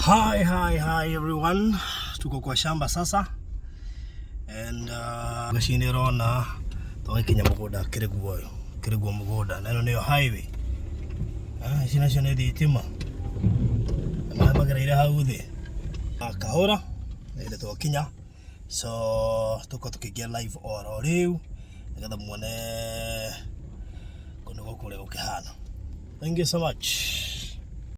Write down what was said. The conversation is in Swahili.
Hi everyone. Tuko kwa shamba sasa. And gashini rona to Kenya mugoda kiriguo mugoda. Nano niyo highway. Shina thitima. Na bagara ira hauthi. Kahora ile to Kenya. So tuko tukigia live oro riu. Nigetha muone kono gukure ukihana. Thank you so much.